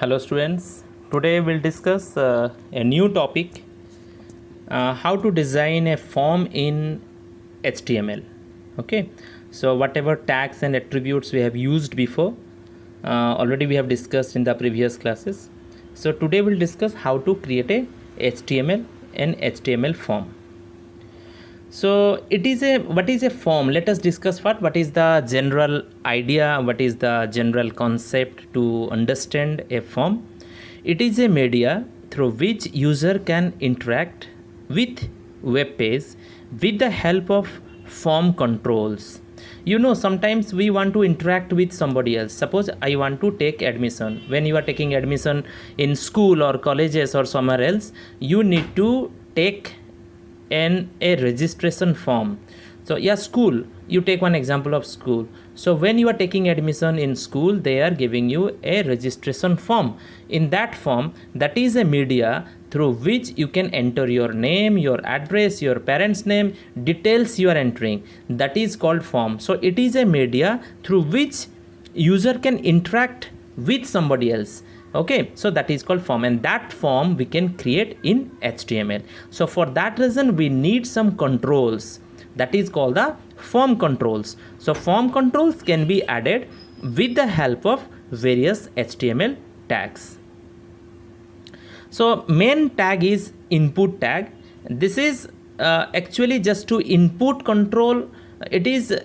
Hello students, today we'll discuss a new topic, how to design a form in HTML. Okay, so whatever tags and attributes we have used before, already we have discussed in the previous classes. So today we'll discuss how to create a HTML and HTML form. So what is a form? Let us discuss what is the general idea, what is the general concept to understand a form. It is a media through which user can interact with web page with the help of form controls. Sometimes we want to interact with somebody else. Suppose I want to take admission. When you are taking admission in school or colleges or somewhere else, you need to take a registration form. So school, you take one example of school. So when you are taking admission in school, they are giving you a registration form. In that form, that is a media through which you can enter your name, your address, your parents name, details you are entering. That is called form. So it is a media through which user can interact with somebody else. Okay, so that is called form, and that form we can create in HTML. So for that reason we need some controls, that is called the form controls. So form controls can be added with the help of various HTML tags. So main tag is input tag. This is actually just to input control. It is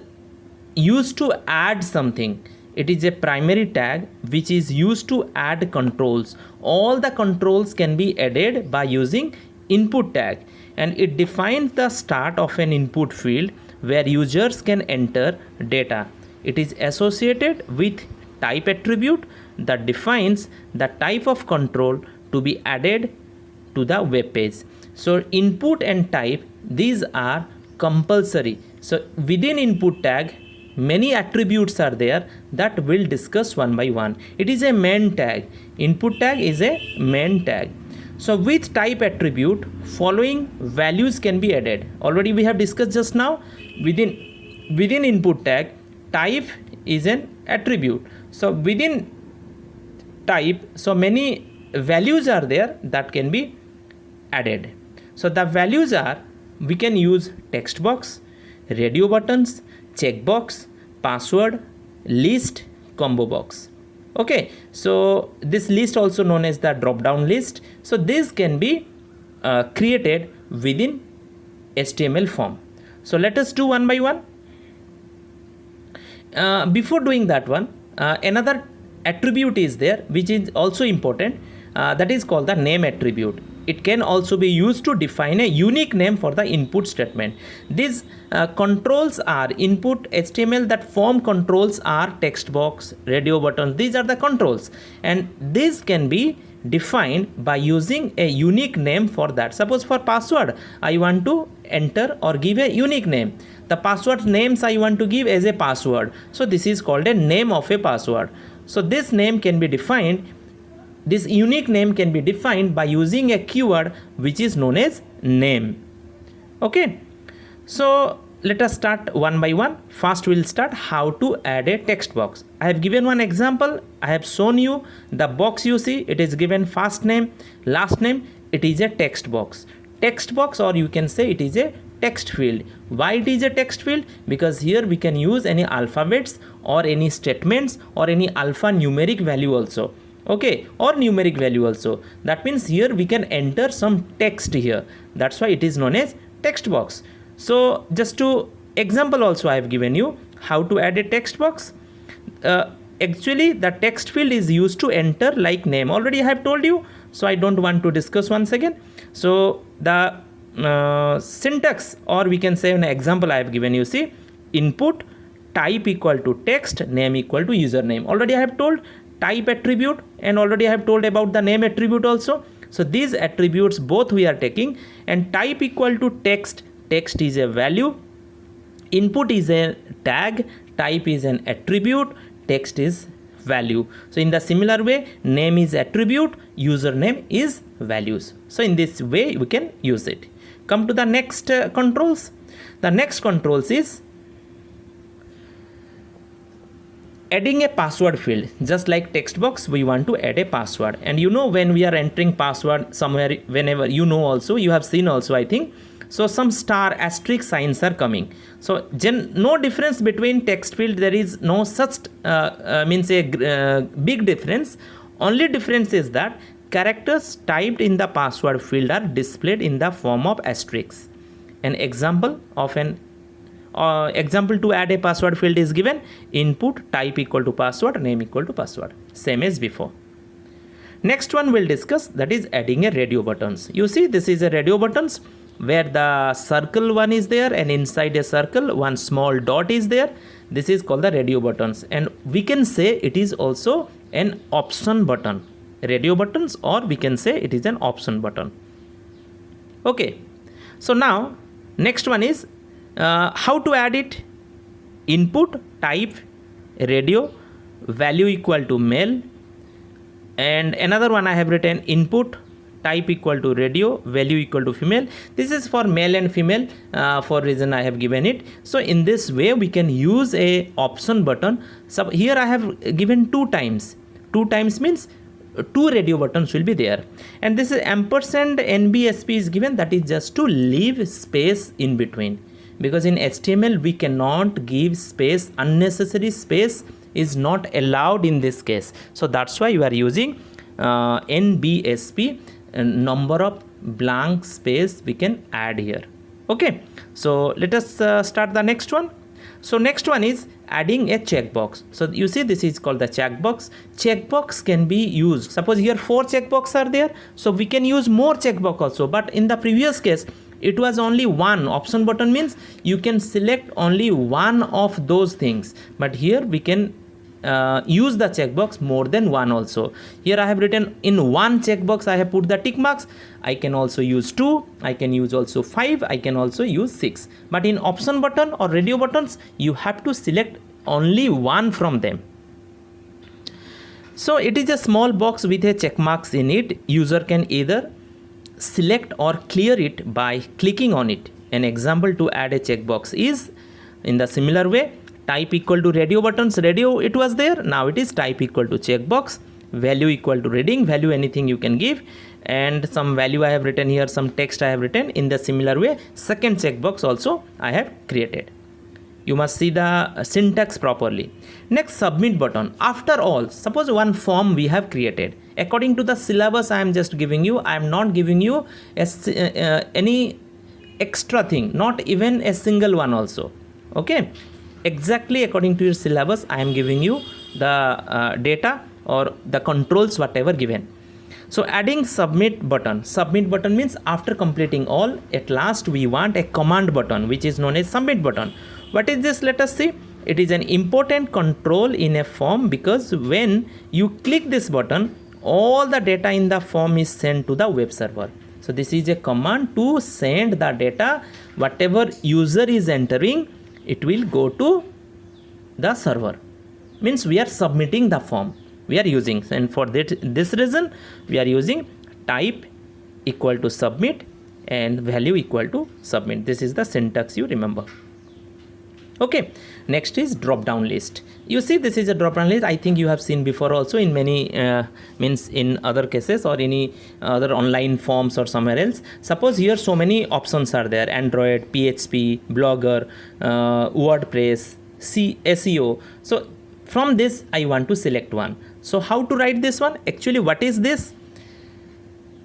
used to add something. It is a primary tag which is used to add controls. All the controls can be added by using input tag, and it defines the start of an input field where users can enter data. It is associated with type attribute that defines the type of control to be added to the web page. So input and type, these are compulsory. So within input tag, many attributes are there that we'll discuss one by one. It is a main tag. Input tag is a main tag. So with type attribute, following values can be added. Already we have discussed just now. Within input tag, type is an attribute. So within type, so many values are there that can be added. So the values are, we can use text box, radio buttons, checkbox, password, list, combo box. Okay, so this list also known as the drop down list. So this can be created within HTML form. So let us do one by one. Before doing that one, another attribute is there which is also important, that is called the name attribute. It can also be used to define a unique name for the input statement. These controls are input HTML, that form controls are text box, radio buttons. These are the controls, and these can be defined by using a unique name for that. Suppose for password, I want to enter or give a unique name. The password names I want to give as a password. So this is called a name of a password. So this name can be defined. This unique name can be defined by using a keyword which is known as name. Okay, so let us start one by one. First we'll start how to add a text box. I have given one example. I have shown you the box. You see it is given first name, last name. It is a text box. Text box, or you can say it is a text field. Why it is a text field? Because here we can use any alphabets or any statements or any alphanumeric value also. Okay, or numeric value also. That means here we can enter some text here. That's why it is known as text box. So just to example also I have given you how to add a text box. Actually the text field is used to enter like name. Already I have told you, so I don't want to discuss once again. So the syntax, or we can say an example I have given you. See, input type equal to text, name equal to username. Already I have told type attribute, and already I have told about the name attribute also. So these attributes both we are taking, and type equal to text. Text is a value, input is a tag, type is an attribute, text is value. So in the similar way, name is attribute, username is values. So in this way we can use it. Come to the next controls. The next controls is adding a password field, just like text box, we want to add a password. And you know, when we are entering password somewhere, whenever, you know, also you have seen also, I think so, some star asterisk signs are coming. So no difference between text field, there is no such means a big difference. Only difference is that characters typed in the password field are displayed in the form of asterisks. An example of an example to add a password field is given: input type equal to password, name equal to password, same as before. Next one we'll discuss, that is adding a radio buttons. You see, this is a radio buttons where the circle one is there, and inside a circle one small dot is there. This is called the radio buttons, and we can say it is also an option button. Radio buttons, or we can say it is an option button. Okay, so now next one is how to add it. Input type radio, value equal to male, and another one I have written input type equal to radio, value equal to female. This is for male and female for reason I have given it. So in this way we can use a option button. So here I have given 2 times. 2 times means 2 radio buttons will be there, and this is ampersand NBSP is given, that is just to leave space in between, because in HTML we cannot give space. Unnecessary space is not allowed in this case. So that's why you are using NBSP, number of blank space we can add here. Okay, so let us start the next one. So next one is adding a checkbox. So you see, this is called the checkbox. Checkbox can be used, suppose here 4 checkbox are there, so we can use more checkbox also, but in the previous case it was only one. Option button means you can select only one of those things, but here we can use the checkbox more than one also. Here I have written in one checkbox I have put the tick marks. I can also use 2, I can use also 5, I can also use 6. But in option button or radio buttons, you have to select only one from them. So it is a small box with a check marks in it. User can either select or clear it by clicking on it. An example to add a checkbox is in the similar way: type equal to radio buttons, radio it was there, now it is type equal to checkbox, value equal to reading, value anything you can give, and some value I have written here, some text I have written. In the similar way, second checkbox also I have created. You must see the syntax properly. Next, submit button. After all, suppose one form we have created. According to the syllabus I am just giving you, I am not giving you any extra thing, not even a single one also. Okay, exactly according to your syllabus I am giving you the data or the controls whatever given. So adding submit button. Submit button means after completing all, at last we want a command button which is known as submit button. What is this? Let us see. It is an important control in a form, because when you click this button, all the data in the form is sent to the web server. So this is a command to send the data, whatever user is entering, it will go to the server. Means we are submitting the form we are using, and for this reason we are using type equal to submit and value equal to submit. This is the syntax, you remember. Okay, next is drop down list. You see, this is a drop down list. I think you have seen before also in many means in other cases or any other online forms or somewhere else. Suppose here so many options are there: Android, PHP, Blogger, WordPress, SEO. So from this I want to select one. So how to write this one? Actually, what is this?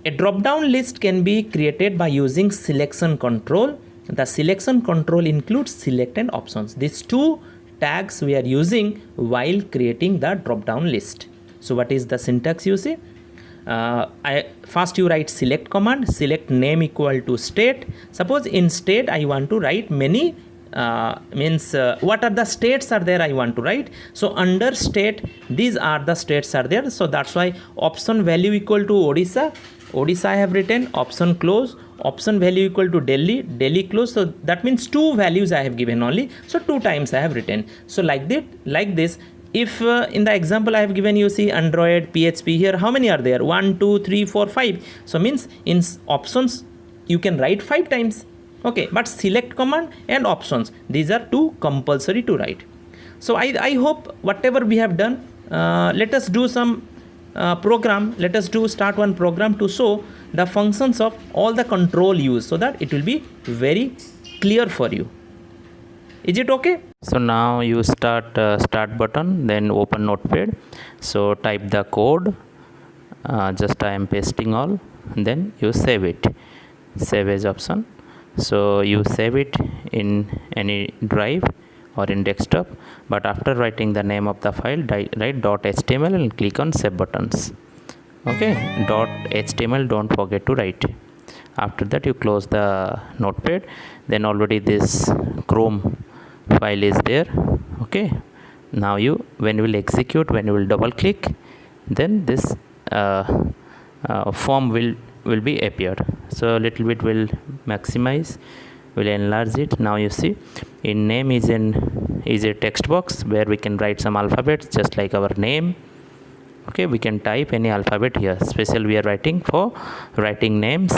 A drop down list can be created by using selection control. The selection control includes select and options. These 2 tags we are using while creating the drop down list. So what is the syntax you see? First you write select command, select name equal to state. Suppose in state I want to write many what are the states are there I want to write. So under state, these are the states are there. So that's why option value equal to Odisha, Odisha I have written. Option close, option value equal to Delhi, Delhi close. So that means 2 values I have given only, so 2 times I have written. So like this, if in the example I have given, you see Android, PHP, here how many are there? 1 2 3 4 5. So means in options you can write 5 times. Okay, but select command and options, these are 2 compulsory to write. So I hope whatever we have done, let us do some program. Let us start one program to show the functions of all the control used, so that it will be very clear for you. Is it okay? So now you start button, then open Notepad. So type the code, just I am pasting all, then you save it, save as option. So you save it in any drive or in desktop, but after writing the name of the file, write .html and click on save buttons. Okay, .html don't forget to write. After that you close the Notepad. Then already this Chrome file is there. Okay, now when you will execute, when you will double click, then this form will be appeared. So a little bit will maximize, will enlarge it. Now you see in name is a text box where we can write some alphabets just like our name. Okay, we can type any alphabet here. Special we are writing for writing names,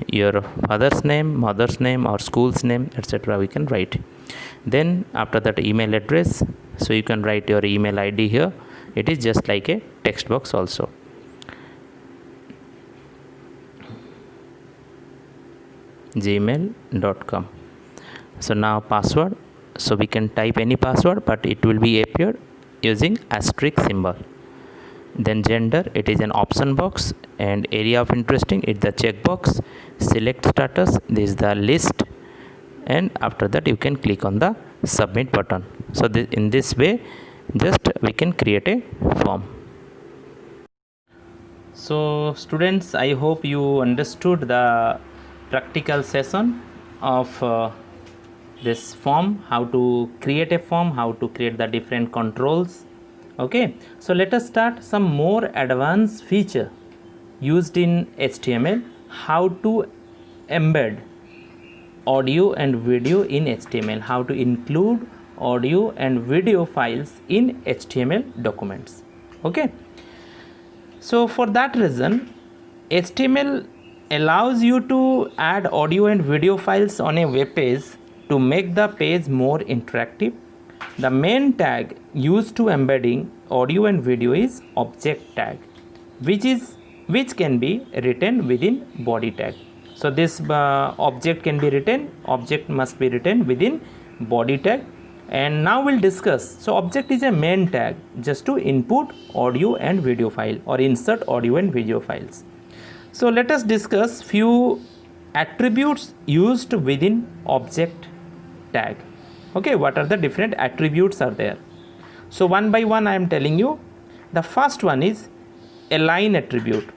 your father's name, mother's name, or school's name, etc. we can write. Then after that, email address, so you can write your email ID here. It is just like a text box also. gmail.com. So now password, so we can type any password, but it will be appeared using asterisk symbol. Then gender, it is an option box, and area of interesting, it's the checkbox. Select status, this is the list, and after that you can click on the submit button. So in this way just we can create a form. So students, I hope you understood the practical session of this form, how to create a form, how to create the different controls. Okay, so let us start some more advanced feature used in HTML, how to embed audio and video in HTML, how to include audio and video files in HTML documents. Okay, so for that reason, HTML allows you to add audio and video files on a web page to make the page more interactive. The main tag used to embedding audio and video is object tag, which can be written within body tag. So this object can be written, object must be written within body tag. And now we'll discuss. So object is a main tag just to input audio and video file or insert audio and video files. So let us discuss few attributes used within object tag. Okay, what are the different attributes are there? So one by one I am telling you. The first one is align attribute.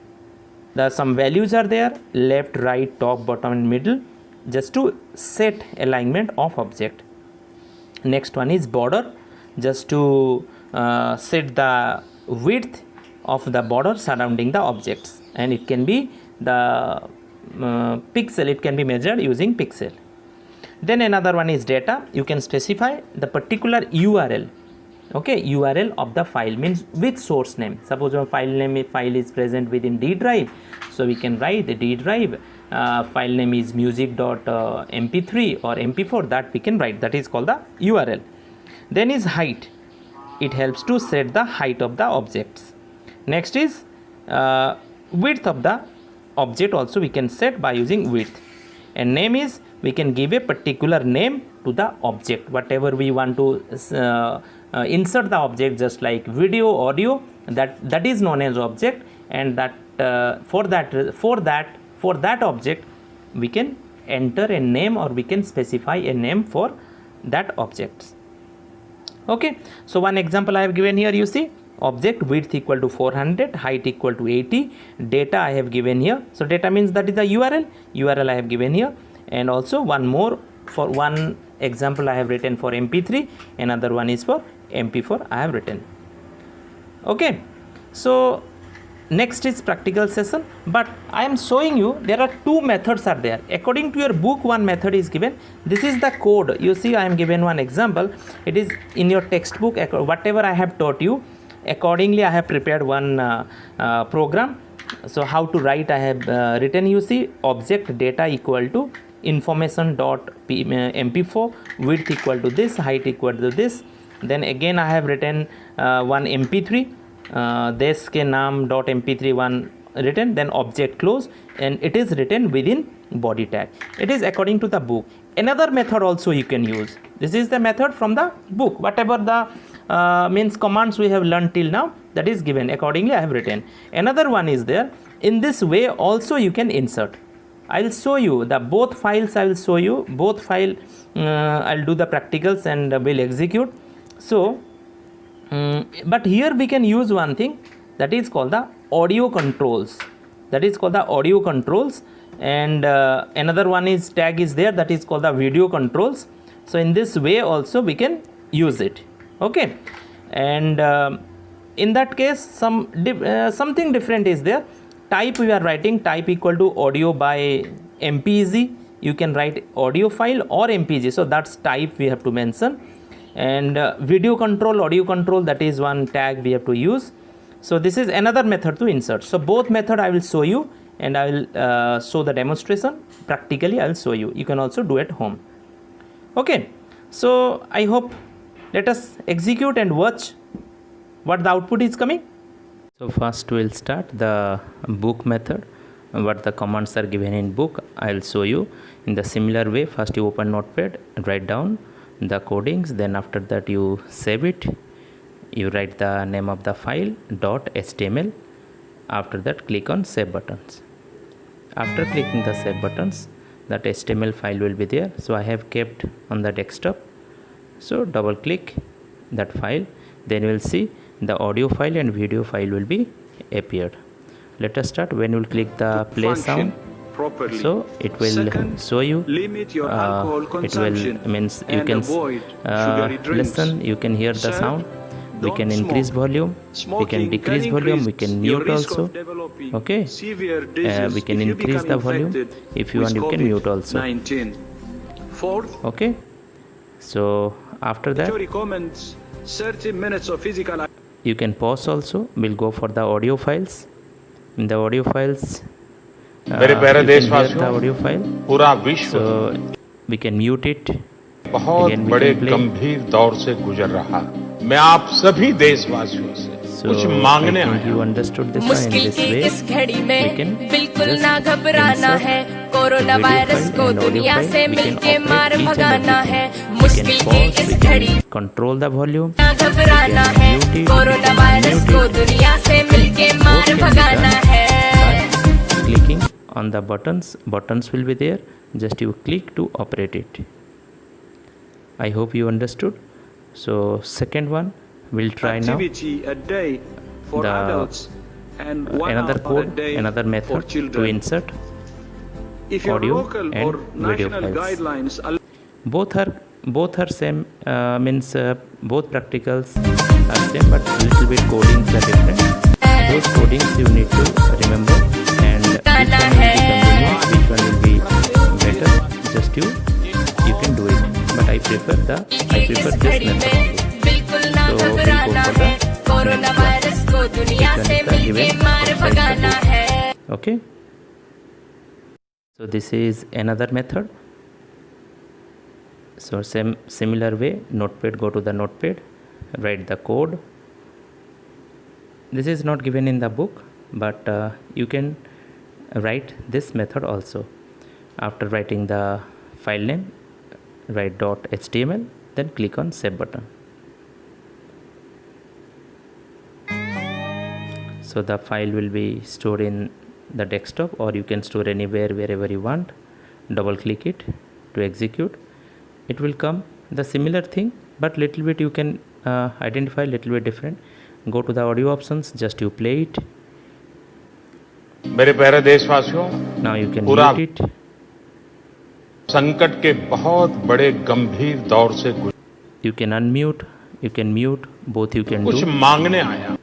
There are some values are there, left, right, top, bottom and middle, just to set alignment of object. Next one is border, just to set the width of the border surrounding the objects, and it can be the pixel, it can be measured using pixel. Then another one is data. You can specify the particular URL. Okay, URL of the file means with source name. Suppose a file is present within D drive, so we can write the D drive file name is music.mp3 or mp4, that we can write, that is called the URL. Then is height. It helps to set the height of the objects. Next is width of the object, also we can set by using width. And name is, we can give a particular name to the object, whatever we want to insert the object, just like video, audio, that is known as object, and that for that object we can enter a name, or we can specify a name for that object. Okay, so one example I have given here. You see, object width equal to 400, height equal to 80, data I have given here. So data means that is the URL I have given here. And also one more, for one example I have written for mp3, another one is for mp4 I have written. Okay, so next is practical session, but I am showing you there are two methods are there. According to your book, one method is given. This is the code. You see, I am given one example. It is in your textbook. Whatever I have taught you, accordingly I have prepared one program. So how to write I have written. You see, object data equal to information dot mp4, width equal to this, height equal to this. Then again I have written one mp3, देश के नाम dot mp3 one written, then object close, and it is written within body tag. It is according to the book. Another method also you can use. This is the method from the book. Whatever the means commands we have learned till now, that is given. Accordingly I have written. Another one is there. In this way also you can insert. I will show you the both files. I will show you both file. I'll do the practicals and will execute. So but here we can use one thing, that is called the audio controls. That is called the audio controls. And another one is tag is there, that is called the video controls. So in this way also we can use it. Okay. And in that case something different is there. Type we are writing type equal to audio by mpeg. You can write audio file or mpg, so that's type we have to mention. And video control, audio control, that is one tag we have to use. So this is another method to insert. So both method I will show you, and I will show the demonstration practically. I will show you. You can also do at home. Okay. So I hope, let us execute and watch what the output is coming. So first we'll start the book method. What the commands are given in book, I'll show you in the similar way. First you open Notepad and write down the codings, then after that you save it, you write the name of the file .html. After that click on save buttons. After clicking the save buttons, that HTML file will be there. So I have kept on the desktop. So double click that file, then you will see the audio file and video file will be appeared. Let us start. When you will click the play sound, properly. So it will show you. Limit your alcohol It consumption will means you and can avoid sugary drinks. listen. You can hear the Third, sound. We don't can increase smoke. volume. We Smoking can decrease volume. We increase can your mute risk also. of developing Okay. severe disease We can if you increase become the volume. infected If you with want, you can mute also. COVID-19. Fourth, Okay. So after that, recommends 30 minutes of physical you can pause also. We'll go for the audio files. In the audio files, मेरे प्यारे you can hear देशवासियों, the audio file. पूरा विश्व So we can mute it. बहुत again we बड़े can play. गंभीर दौर से गुजर रहा। मैं आप सभी देशवासियों से So कुछ मांगने I think आया you हूं। understood this one. In मुश्किल this की way, इस घड़ी we में can बिल्कुल just ना घबराना insert है। कोरोना video वायरस file को and audio दुनिया file. से We can मिलके operate मार each and भगाना everything. है। We मुश्किल can की pause, इस we घड़ी can control the volume. ना घबराना we can है। mute it, corona we can virus unmute को it. दुनिया से मिलके Both मार can be भगाना done है। by clicking on the buttons. Buttons will be there. Just you click to operate it. I hope you understood. So second one, we'll try now. activity a day for The adults and one another hour a code, day another for method to children. insert. If your audio local and or video national files. guidelines allow Both are same. Means both practicals are same, but little bit codings are different. Those codings you need to remember, and which one will be convenient, which one will be better. Just you can do it. But I prefer इस this घड़ी method में only. बिल्कुल ना So, we'll go घबराना for है। the corona virus को दुनिया Which one से is the मिलके given मार outside the भगाना book. है। Okay. So this is another method. So similar way, Notepad, go to the Notepad, write the code. This is not given in the book, but you can write this method also. After writing the file name, write .html, then click on save button. So the file will be stored in the desktop, or you can store anywhere, wherever you want. Double click it to execute. It will come the similar thing, but little bit you can identify little bit different. Go to the audio options, just you play it. मेरे प्यारे देशवासियों, Now you can पूरा mute it. संकट के बहुत बड़े गंभीर दौर से गुजर। You can unmute, you can mute, both you can कुछ do. मांगने आया।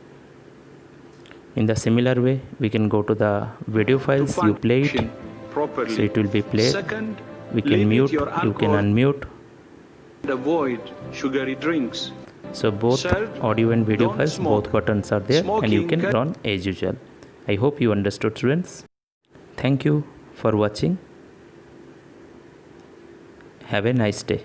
In the similar way, we can go to the video files, you play it, function properly. so it will be played. Second, We can limit mute, your you can alcohol unmute. and avoid sugary drinks. So both Third, audio and video don't files, smoke. both buttons are there, and you Smoking can can- run as usual. I hope you understood, students. Thank you for watching. Have a nice day.